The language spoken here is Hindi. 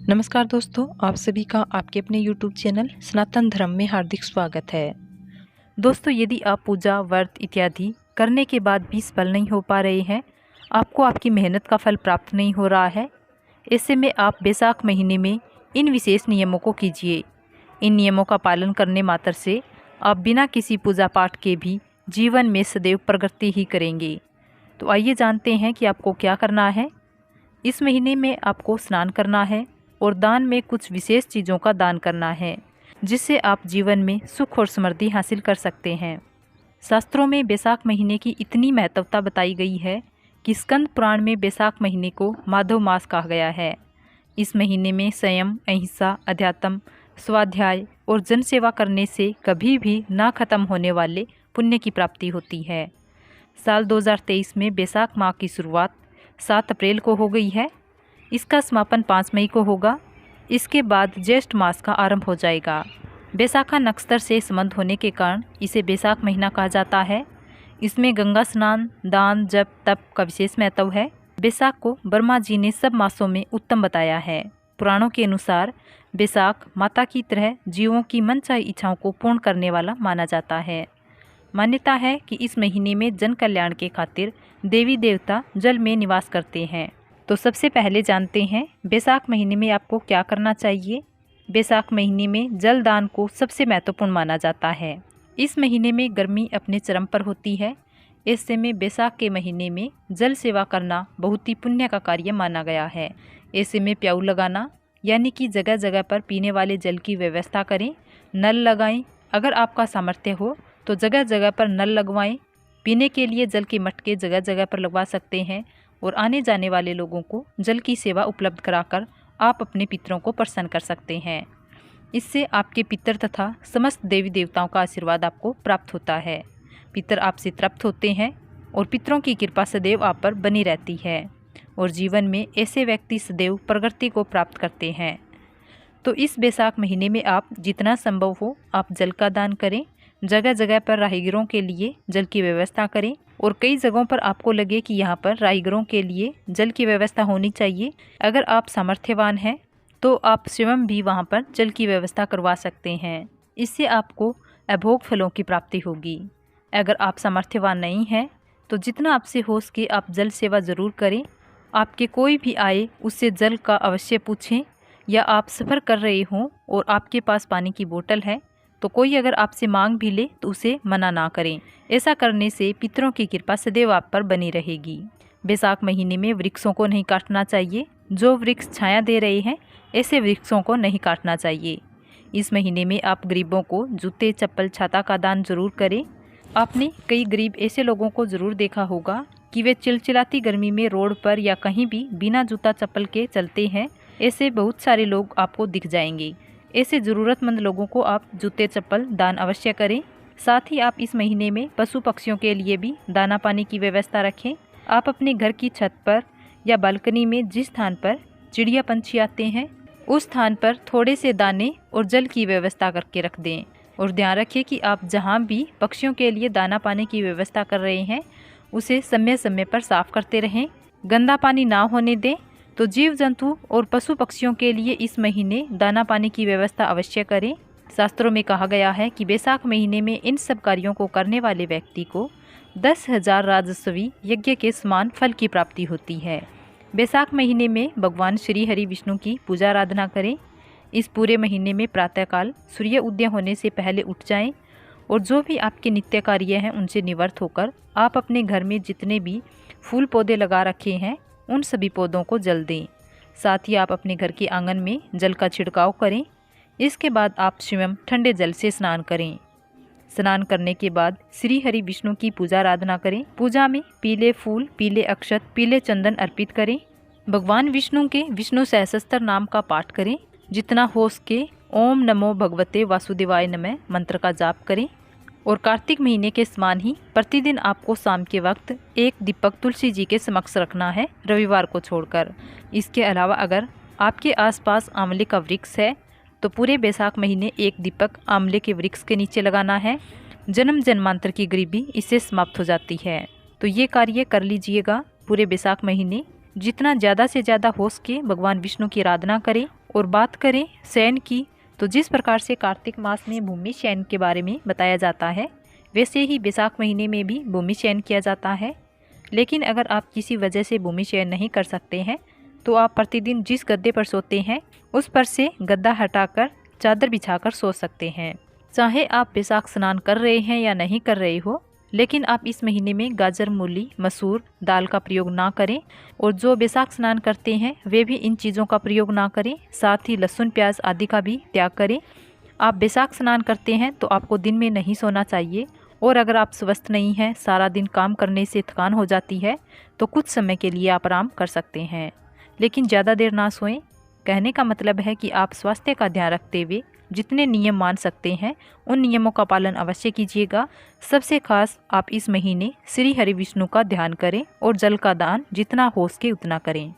नमस्कार दोस्तों, आप सभी का आपके अपने YouTube चैनल सनातन धर्म में हार्दिक स्वागत है। दोस्तों, यदि आप पूजा व्रत इत्यादि करने के बाद भी सफल नहीं हो पा रहे हैं, आपको आपकी मेहनत का फल प्राप्त नहीं हो रहा है, ऐसे में आप बैसाख महीने में इन विशेष नियमों को कीजिए। इन नियमों का पालन करने मात्र से आप बिना किसी पूजा पाठ के भी जीवन में सदैव प्रगति ही करेंगे। तो आइए जानते हैं कि आपको क्या करना है। इस महीने में आपको स्नान करना है और दान में कुछ विशेष चीज़ों का दान करना है, जिससे आप जीवन में सुख और समृद्धि हासिल कर सकते हैं। शास्त्रों में बैसाख महीने की इतनी महत्वता बताई गई है कि स्कंद पुराण में बैसाख महीने को माधव मास कहा गया है। इस महीने में संयम, अहिंसा, अध्यात्म, स्वाध्याय और जनसेवा करने से कभी भी ना खत्म होने वाले पुण्य की प्राप्ति होती है। साल 2023 में बैसाख माह की शुरुआत 7 अप्रैल को हो गई है। इसका समापन 5 मई को होगा। इसके बाद ज्येष्ठ मास का आरंभ हो जाएगा। बैसाखा नक्षत्र से संबंध होने के कारण इसे बैसाख महीना कहा जाता है। इसमें गंगा स्नान, दान, जप, तप का विशेष महत्व है। बैसाख को ब्रह्मा जी ने सब मासों में उत्तम बताया है। पुराणों के अनुसार बैसाख माता की तरह जीवों की मनचाही इच्छाओं को पूर्ण करने वाला माना जाता है। मान्यता है कि इस महीने में जन कल्याण के खातिर देवी देवता जल में निवास करते हैं। तो सबसे पहले जानते हैं बैसाख महीने में आपको क्या करना चाहिए। बैसाख महीने में जल दान को सबसे महत्वपूर्ण माना जाता है। इस महीने में गर्मी अपने चरम पर होती है। ऐसे में बैसाख के महीने में जल सेवा करना बहुत ही पुण्य का कार्य माना गया है। ऐसे में प्याऊ लगाना, यानी कि जगह जगह पर पीने वाले जल की व्यवस्था करें। नल लगाएं। अगर आपका सामर्थ्य हो तो जगह जगह पर नल लगवाएं। पीने के लिए जल के मटके जगह जगह पर लगवा सकते हैं और आने जाने वाले लोगों को जल की सेवा उपलब्ध कराकर आप अपने पितरों को प्रसन्न कर सकते हैं। इससे आपके पितर तथा समस्त देवी देवताओं का आशीर्वाद आपको प्राप्त होता है। पितर आपसे तृप्त होते हैं और पितरों की कृपा सदैव आप पर बनी रहती है और जीवन में ऐसे व्यक्ति सदैव प्रगति को प्राप्त करते हैं। तो इस बैसाख महीने में आप जितना संभव हो आप जल का दान करें। जगह जगह पर राहगीरों के लिए जल की व्यवस्था करें और कई जगहों पर आपको लगे कि यहाँ पर राहगीरों के लिए जल की व्यवस्था होनी चाहिए, अगर आप सामर्थ्यवान हैं तो आप स्वयं भी वहाँ पर जल की व्यवस्था करवा सकते हैं। इससे आपको अभोग फलों की प्राप्ति होगी। अगर आप सामर्थ्यवान नहीं हैं तो जितना आपसे हो सके आप जल सेवा ज़रूर करें। आपके कोई भी आए उससे जल का अवश्य पूछें, या आप सफ़र कर रहे हों और आपके पास पानी की बोतल है तो कोई अगर आपसे मांग भी ले तो उसे मना ना करें। ऐसा करने से पितरों की कृपा सदैव आप पर बनी रहेगी। बैसाख महीने में वृक्षों को नहीं काटना चाहिए। जो वृक्ष छाया दे रहे हैं ऐसे वृक्षों को नहीं काटना चाहिए। इस महीने में आप गरीबों को जूते, चप्पल, छाता का दान जरूर करें। आपने कई गरीब ऐसे लोगों को ज़रूर देखा होगा कि वे चिलचिलाती गर्मी में रोड पर या कहीं भी बिना जूता चप्पल के चलते हैं। ऐसे बहुत सारे लोग आपको दिख जाएंगे। ऐसे ज़रूरतमंद लोगों को आप जूते चप्पल दान अवश्य करें। साथ ही आप इस महीने में पशु पक्षियों के लिए भी दाना पानी की व्यवस्था रखें। आप अपने घर की छत पर या बालकनी में जिस स्थान पर चिड़िया पंछी आते हैं उस स्थान पर थोड़े से दाने और जल की व्यवस्था करके रख दें। और ध्यान रखें कि आप जहाँ भी पक्षियों के लिए दाना पानी की व्यवस्था कर रहे हैं उसे समय समय पर साफ करते रहें। गंदा पानी ना होने दें। तो जीव जंतु और पशु पक्षियों के लिए इस महीने दाना पानी की व्यवस्था अवश्य करें। शास्त्रों में कहा गया है कि बैसाख महीने में इन सब कार्यों को करने वाले व्यक्ति को 10,000 राजस्वी यज्ञ के समान फल की प्राप्ति होती है। बैसाख महीने में भगवान श्री हरि विष्णु की पूजा आराधना करें। इस पूरे महीने में प्रातःकाल सूर्य उदय होने से पहले उठ जाएं और जो भी आपके नित्य कार्य हैं उनसे निवृत्त होकर आप अपने घर में जितने भी फूल पौधे लगा रखे हैं उन सभी पौधों को जल दें। साथ ही आप अपने घर के आंगन में जल का छिड़काव करें। इसके बाद आप स्वयं ठंडे जल से स्नान करें। स्नान करने के बाद श्री हरि विष्णु की पूजा आराधना करें। पूजा में पीले फूल, पीले अक्षत, पीले चंदन अर्पित करें। भगवान विष्णु के विष्णु सहस्त्र नाम का पाठ करें। जितना हो सके ओम नमो भगवते वासुदेवाय नमः मंत्र का जाप करें। और कार्तिक महीने के समान ही प्रतिदिन आपको शाम के वक्त एक दीपक तुलसी जी के समक्ष रखना है, रविवार को छोड़कर। इसके अलावा अगर आपके आसपास आंवले का वृक्ष है तो पूरे बैसाख महीने एक दीपक आंवले के वृक्ष के नीचे लगाना है। जन्म जन्मांतर की गरीबी इससे समाप्त हो जाती है। तो ये कार्य कर लीजिएगा पूरे बैसाख महीने। जितना ज़्यादा से ज़्यादा हो सके भगवान विष्णु की आराधना करें और बात करें शयन की, तो जिस प्रकार से कार्तिक मास में भूमि शयन के बारे में बताया जाता है, वैसे ही बैसाख महीने में भी भूमि शयन किया जाता है। लेकिन अगर आप किसी वजह से भूमि शयन नहीं कर सकते हैं तो आप प्रतिदिन जिस गद्दे पर सोते हैं उस पर से गद्दा हटाकर चादर बिछाकर सो सकते हैं। चाहे आप बैसाख स्नान कर रहे हैं या नहीं कर रहे हो, लेकिन आप इस महीने में गाजर, मूली, मसूर दाल का प्रयोग ना करें। और जो बैसाख स्नान करते हैं वे भी इन चीज़ों का प्रयोग ना करें। साथ ही लहसुन, प्याज आदि का भी त्याग करें। आप बैसाख स्नान करते हैं तो आपको दिन में नहीं सोना चाहिए। और अगर आप स्वस्थ नहीं हैं, सारा दिन काम करने से थकान हो जाती है, तो कुछ समय के लिए आप आराम कर सकते हैं, लेकिन ज़्यादा देर ना सोएं। कहने का मतलब है कि आप स्वास्थ्य का ध्यान रखते हुए जितने नियम मान सकते हैं उन नियमों का पालन अवश्य कीजिएगा। सबसे खास, आप इस महीने श्री हरि विष्णु का ध्यान करें और जल का दान जितना हो सके उतना करें।